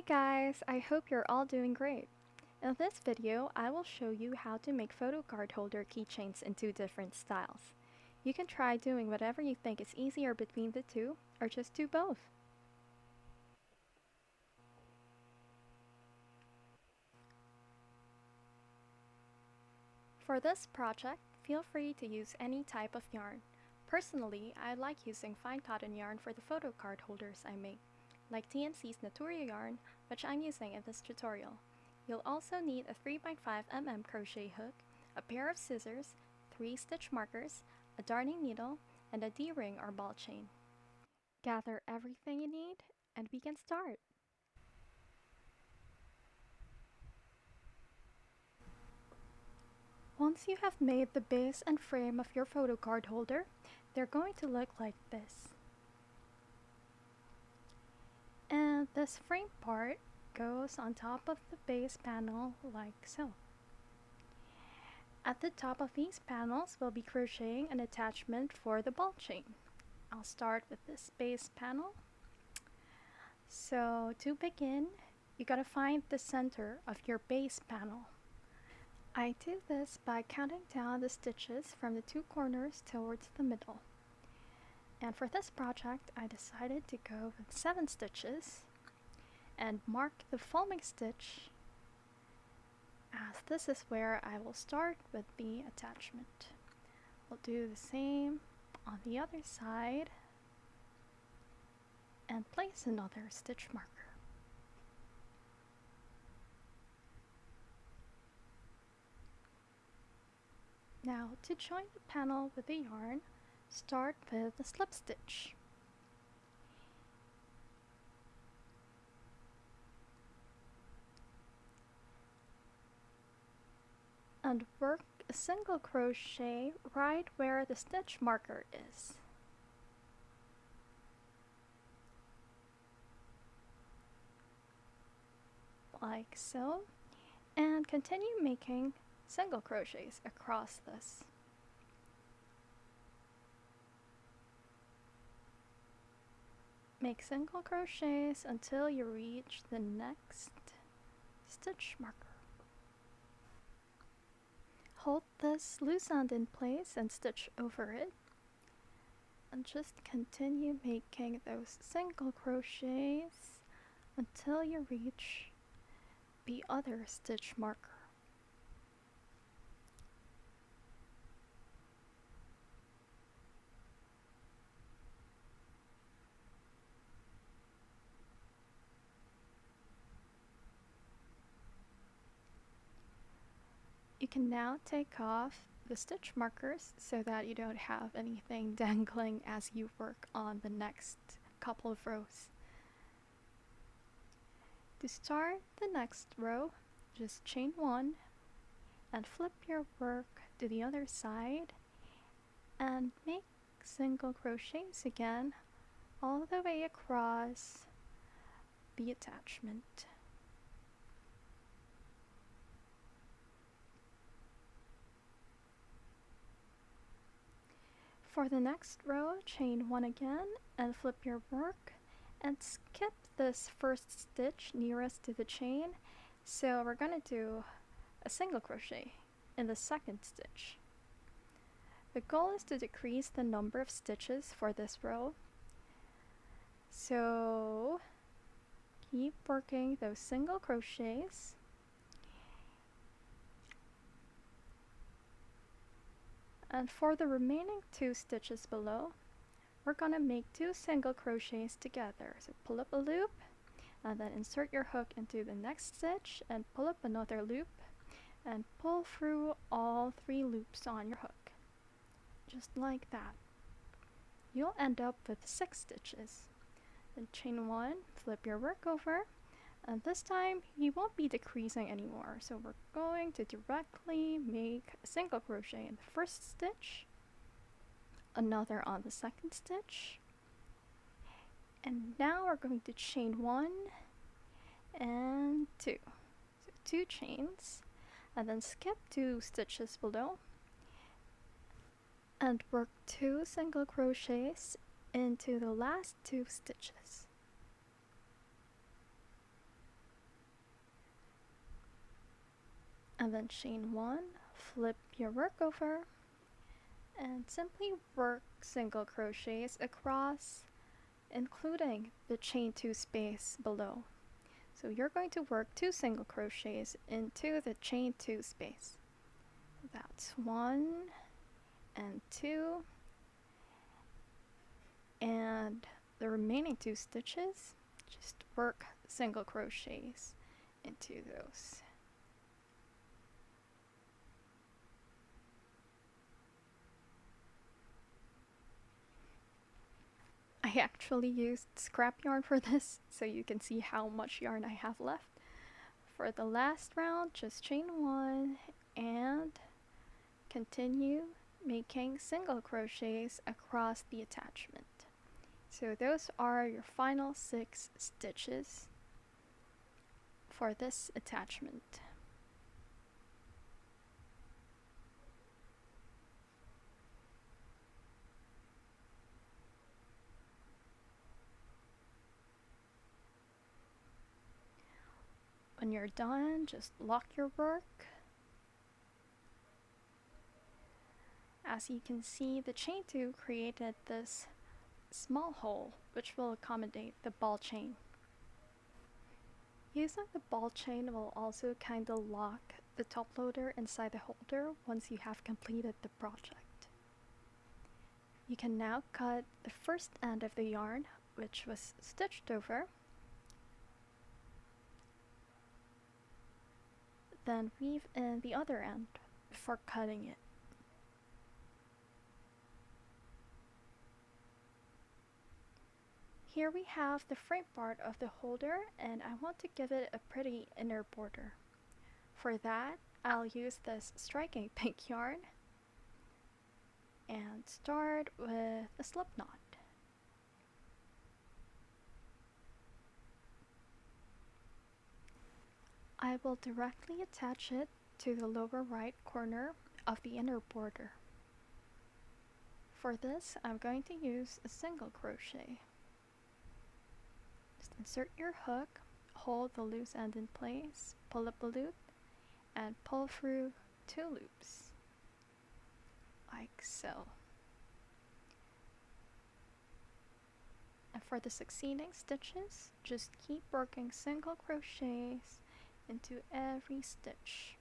guys, I hope you're all doing great. In this video, I will show you how to make photocard holder keychains in two different styles. You can try doing whatever you think is easier between the two, or just do both. For this project, feel free to use any type of yarn. Personally, I like using fine cotton yarn for the photocard holders I make, like TNC's Naturia yarn, which I'm using in this tutorial. You'll also need a 3.5 mm crochet hook, a pair of scissors, 3 stitch markers, a darning needle, and a D-ring or ball chain. Gather everything you need, and we can start. Once you have made the base and frame of your photocard holder, they're going to look like this. And this frame part goes on top of the base panel like so. At the top of these panels, we'll be crocheting an attachment for the ball chain. I'll start with this base panel. So to begin, you gotta find the center of your base panel. I do this by counting down the stitches from the two corners towards the middle. And for this project, I decided to go with 7 stitches and mark the foaming stitch, as this is where I will start with the attachment. We'll do the same on the other side and place another stitch marker. Now, to join the panel with the yarn, start with the slip stitch. And work a single crochet right where the stitch marker is. Like so. And continue making single crochets across this. Make single crochets until you reach the next stitch marker. Hold this loose end in place and stitch over it. And just continue making those single crochets until you reach the other stitch marker. You can now take off the stitch markers so that you don't have anything dangling as you work on the next couple of rows. To start the next row, just chain 1 and flip your work to the other side and make single crochets again all the way across the attachment. For the next row, chain 1 again and flip your work and skip this first stitch nearest to the chain. So we're gonna do a single crochet in the second stitch. The goal is to decrease the number of stitches for this row. So keep working those single crochets. And for the remaining 2 stitches below, we're gonna make 2 single crochets together. So pull up a loop and then insert your hook into the next stitch and pull up another loop and pull through all 3 loops on your hook. Just like that. You'll end up with 6 stitches. Then chain 1, flip your work over, and this time you won't be decreasing anymore. So we're going to directly make a single crochet in the first stitch, another on the second stitch, and now we're going to chain 1 and 2. So 2 chains, and then skip 2 stitches below and work 2 single crochets into the last 2 stitches. and then chain 1, flip your work over, and simply work single crochets across, including the chain 2 space below. So you're going to work 2 single crochets into the chain 2 space. That's 1 and 2, and the remaining 2 stitches, just work single crochets into those. I actually used scrap yarn for this, so you can see how much yarn I have left. For the last round, just chain 1 and continue making single crochets across the attachment. So those are your final 6 stitches for this attachment. When you're done, just lock your work. As you can see, the chain 2 created this small hole which will accommodate the ball chain. Using the ball chain will also kind of lock the top loader inside the holder once you have completed the project. You can now cut the first end of the yarn, which was stitched over, then weave in the other end before cutting it. Here we have the frame part of the holder, and I want to give it a pretty inner border. For that, I'll use this striking pink yarn and start with a slip knot. I will directly attach it to the lower right corner of the inner border. For this, I'm going to use a single crochet. Just insert your hook, hold the loose end in place, pull up a loop, and pull through 2 loops, like so. And for the succeeding stitches, just keep working single crochets into every stitch.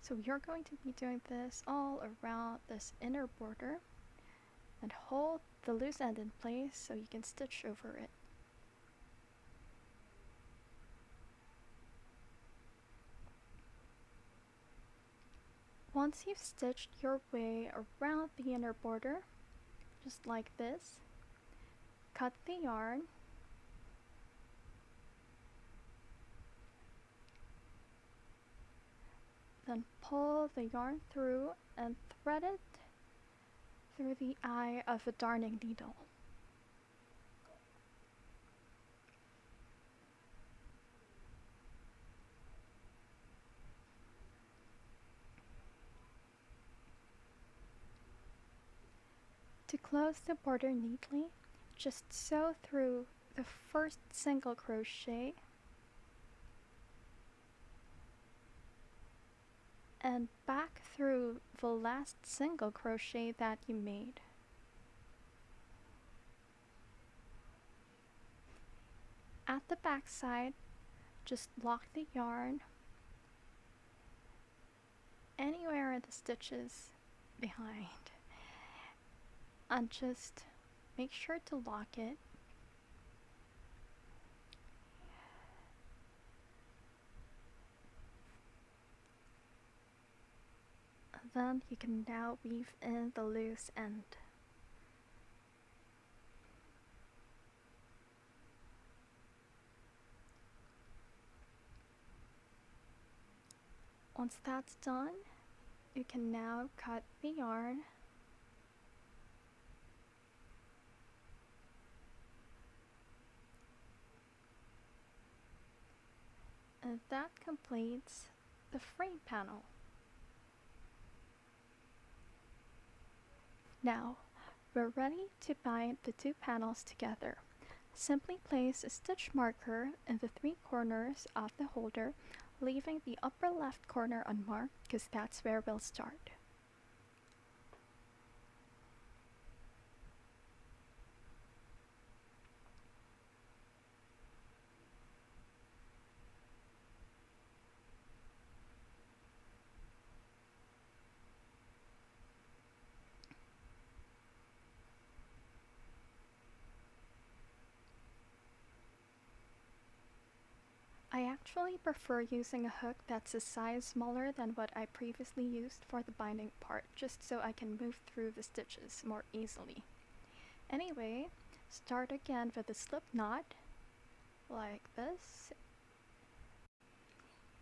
So you're going to be doing this all around this inner border, and hold the loose end in place so you can stitch over it. Once you've stitched your way around the inner border, just like this, cut the yarn, then pull the yarn through and thread it through the eye of a darning needle. To close the border neatly, just sew through the first single crochet and back through the last single crochet that you made. At the back side, just lock the yarn anywhere in the stitches behind, and just make sure to lock it. And then you can now weave in the loose end. Once that's done, you can now cut the yarn and that completes the frame panel. Now, we're ready to bind the 2 panels together. Simply place a stitch marker in the 3 corners of the holder, leaving the upper left corner unmarked because that's where we'll start. I actually prefer using a hook that's a size smaller than what I previously used for the binding part, just so I can move through the stitches more easily. Anyway, start again with a slip knot, like this,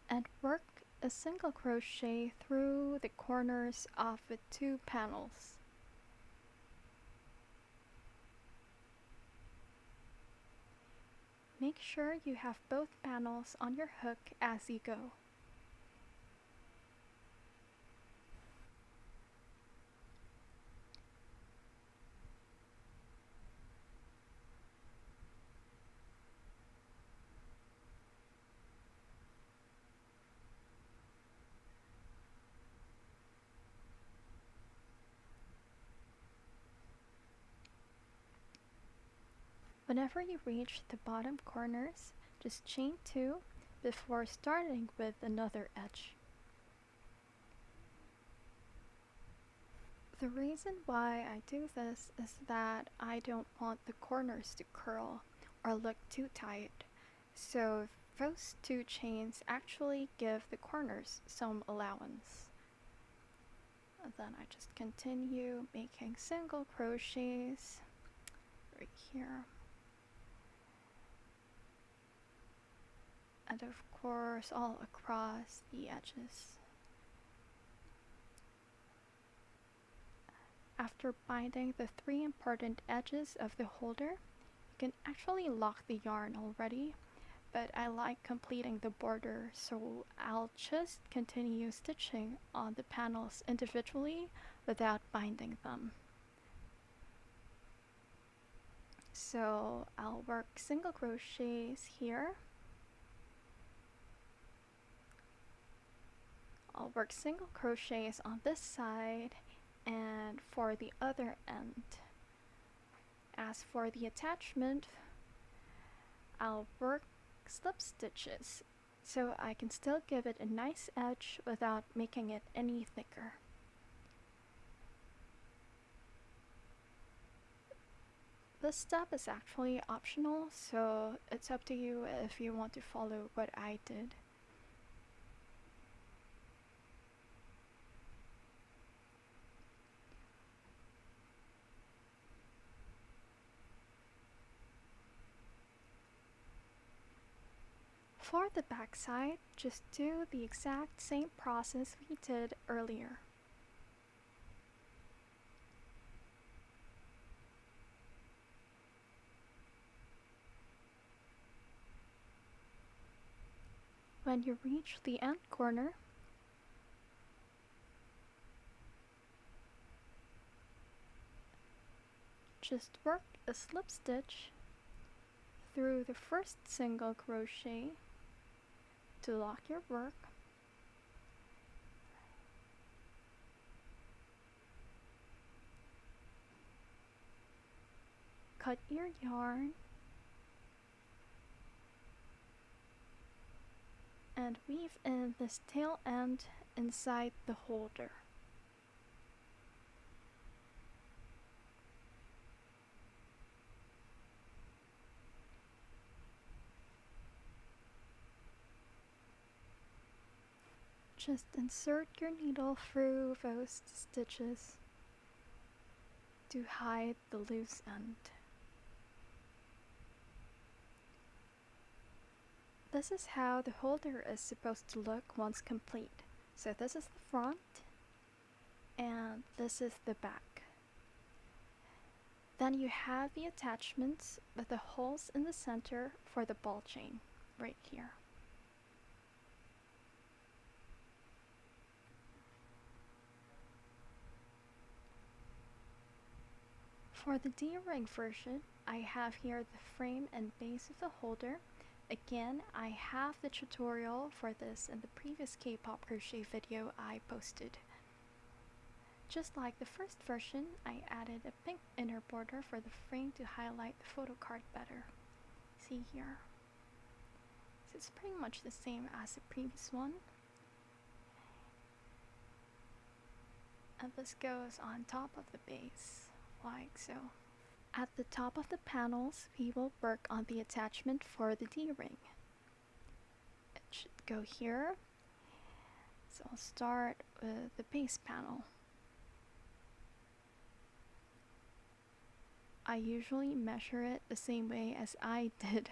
and work a single crochet through the corners of the 2 panels. Make sure you have both panels on your hook as you go. Whenever you reach the bottom corners, just chain 2 before starting with another edge. The reason why I do this is that I don't want the corners to curl or look too tight, so those 2 chains actually give the corners some allowance. And then I just continue making single crochets right here. And of course all across the edges. After binding the 3 important edges of the holder, you can actually lock the yarn already, but I like completing the border, so I'll just continue stitching on the panels individually without binding them. So I'll work single crochets here. I'll work single crochets on this side and for the other end. As for the attachment, I'll work slip stitches so I can still give it a nice edge without making it any thicker. This step is actually optional, so it's up to you if you want to follow what I did. For the back side, just do the exact same process we did earlier. When you reach the end corner, just work a slip stitch through the first single crochet to lock your work. Cut your yarn and weave in this tail end inside the holder. Just insert your needle through those stitches to hide the loose end. This is how the holder is supposed to look once complete. So this is the front and this is the back. Then you have the attachments with the holes in the center for the ball chain right here. For the D-ring version, I have here the frame and base of the holder. Again, I have the tutorial for this in the previous K-pop crochet video I posted. Just like the first version, I added a pink inner border for the frame to highlight the photo card better. See here. So it's pretty much the same as the previous one. And this goes on top of the base, like so. At the top of the panels, we will work on the attachment for the D-ring. It should go here. So I'll start with the base panel. I usually measure it the same way as I did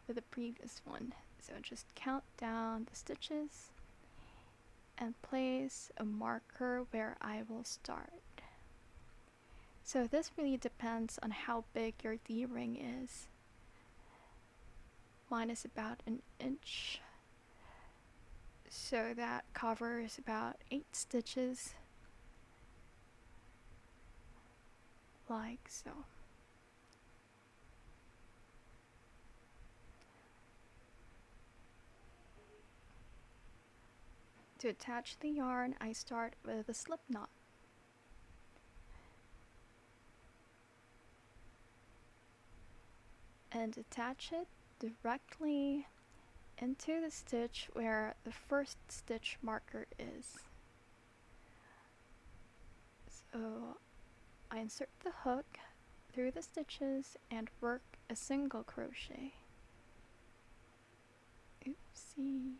with the previous one. So just count down the stitches and place a marker where I will start. So this really depends on how big your D-ring is. Mine is about an inch, so that covers about 8 stitches, like so. To attach the yarn, I start with a slip knot. And attach it directly into the stitch where the first stitch marker is. So I insert the hook through the stitches and work a single crochet. Oopsie.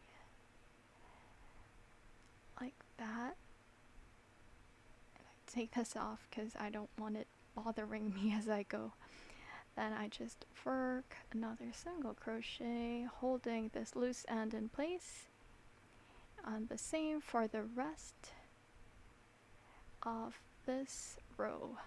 Like that. And I take this off because I don't want it bothering me as I go. Then I just work another single crochet, holding this loose end in place. And the same for the rest of this row.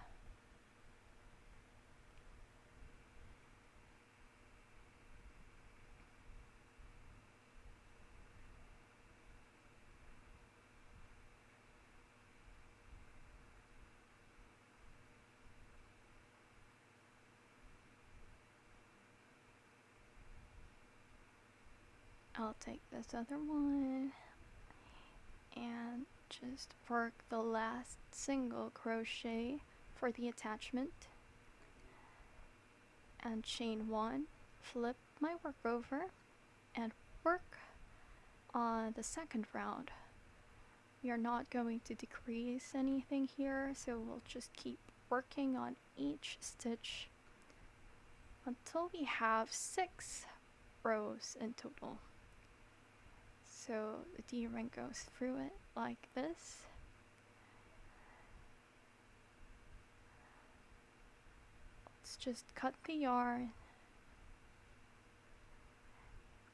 I'll take this other one and just work the last single crochet for the attachment and chain 1, flip my work over and work on the second round. We are not going to decrease anything here, so we'll just keep working on each stitch until we have 6 rows in total. So the D-ring goes through it like this. Let's just cut the yarn.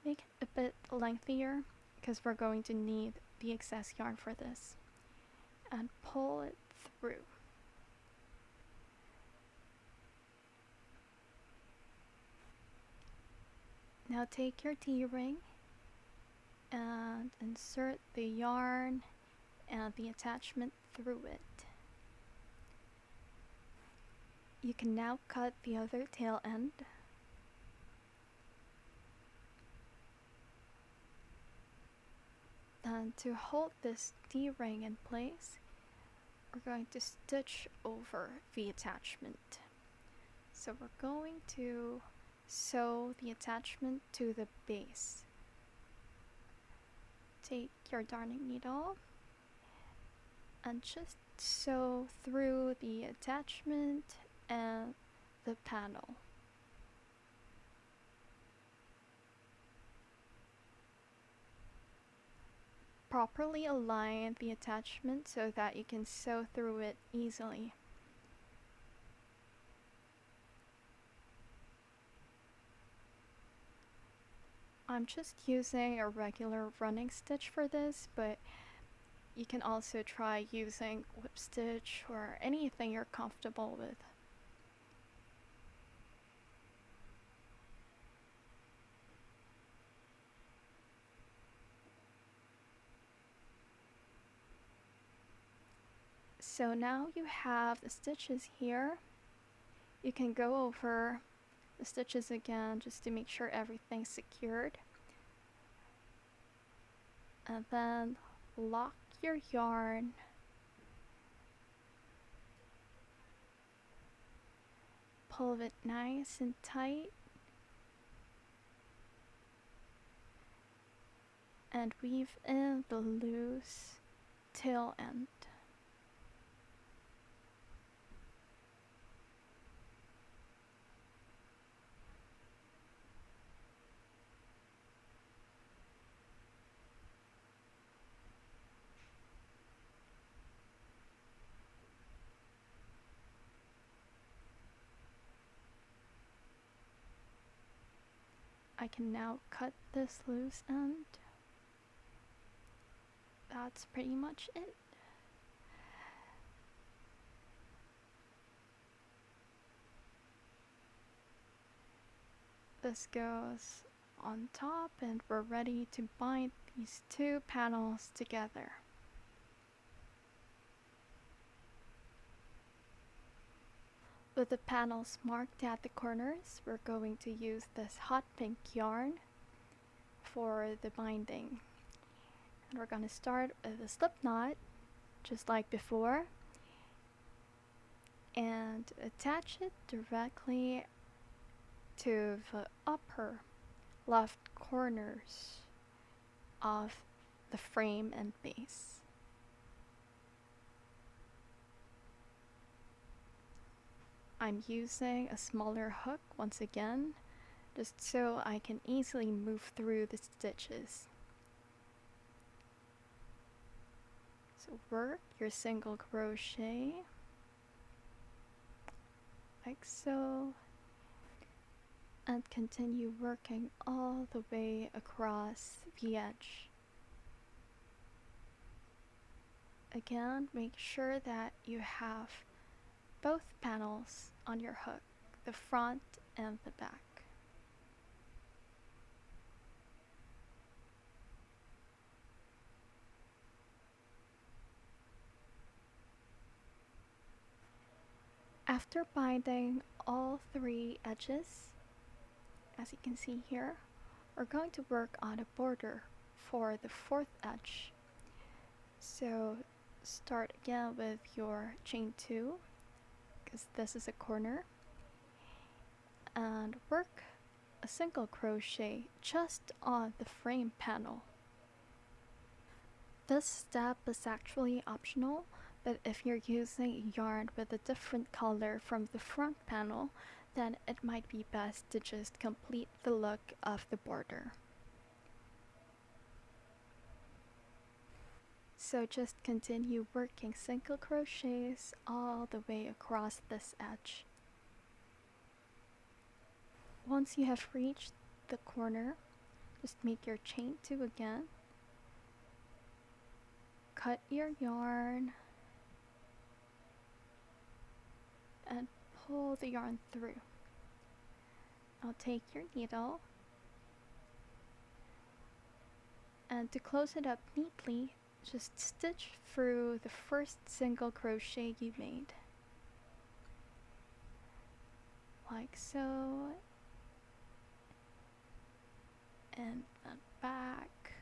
Make it a bit lengthier because we're going to need the excess yarn for this. And pull it through. Now take your D-ring and insert the yarn and the attachment through it. You can now cut the other tail end. Then to hold this D-ring in place, we're going to stitch over the attachment. So we're going to sew the attachment to the base. Take your darning needle and just sew through the attachment and the panel. Properly align the attachment so that you can sew through it easily. I'm just using a regular running stitch for this, but you can also try using whip stitch or anything you're comfortable with. So now you have the stitches here. You can go over the stitches again just to make sure everything's secured. And then lock your yarn. Pull it nice and tight. And weave in the loose tail end. I can now cut this loose end. That's pretty much it. This goes on top and we're ready to bind these two panels together. With the panels marked at the corners, we're going to use this hot pink yarn for the binding. And we're going to start with a slip knot, just like before, and attach it directly to the upper left corners of the frame and base. I'm using a smaller hook once again, just so I can easily move through the stitches. So work your single crochet, like so, and continue working all the way across the edge. Again, make sure that you have both panels on your hook, the front and the back. After binding all three edges, as you can see here, we're going to work on a border for the fourth edge. So start again with your chain 2, because this is a corner, and work a single crochet just on the frame panel. This step is actually optional, but if you're using yarn with a different color from the front panel, then it might be best to just complete the look of the border. So just continue working single crochets all the way across this edge. Once you have reached the corner, just make your chain 2 again. Cut your yarn and pull the yarn through. Now take your needle, and to close it up neatly, just stitch through the first single crochet you made, like so, and then back,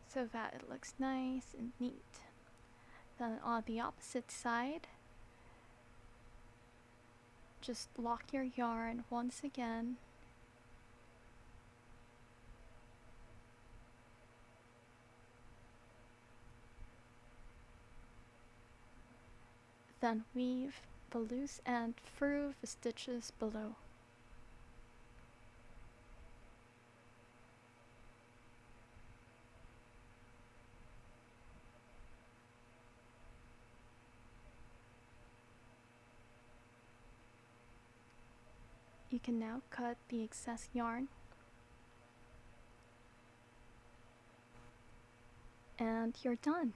so that it looks nice and neat. Then on the opposite side, just lock your yarn once again, then weave the loose end through the stitches below. You can now cut the excess yarn, and you're done.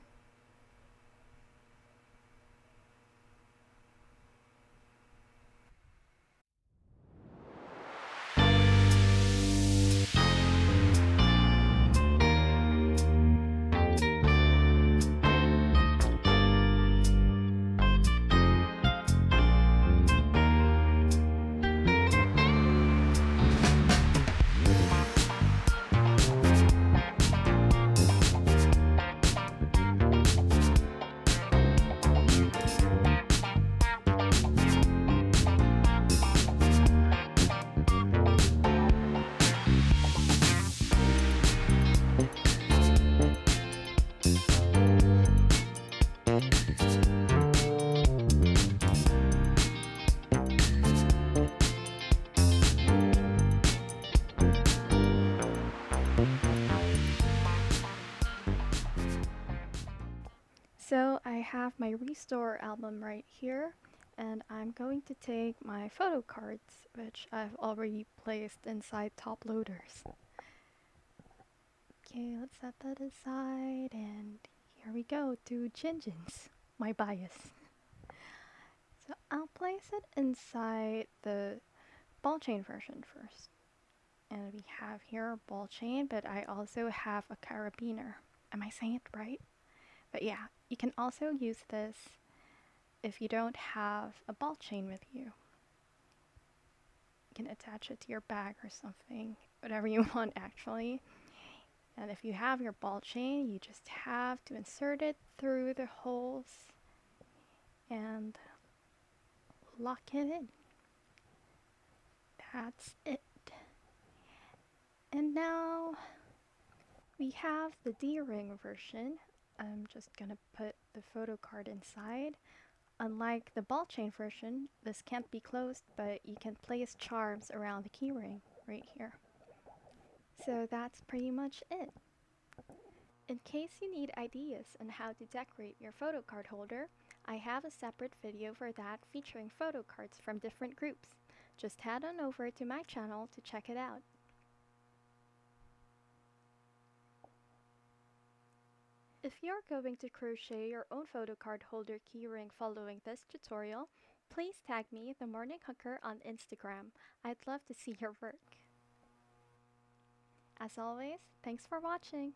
So I have my Restore album right here, and I'm going to take my photo cards, which I've already placed inside top loaders. Okay, let's set that aside, and here we go to Jinjin's, my bias. So I'll place it inside the ball chain version first. And we have here a ball chain, but I also have a carabiner. Am I saying it right? But yeah, you can also use this if you don't have a ball chain with you. You can attach it to your bag or something, whatever you want actually. And if you have your ball chain, you just have to insert it through the holes and lock it in. That's it. And now we have the D-ring version. I'm just gonna put the photo card inside. Unlike the ball chain version, this can't be closed, but you can place charms around the keyring right here. So that's pretty much it. In case you need ideas on how to decorate your photo card holder, I have a separate video for that featuring photo cards from different groups. Just head on over to my channel to check it out. If you're going to crochet your own photo card holder keyring following this tutorial, please tag me, The Morning Hooker, on Instagram. I'd love to see your work. As always, thanks for watching!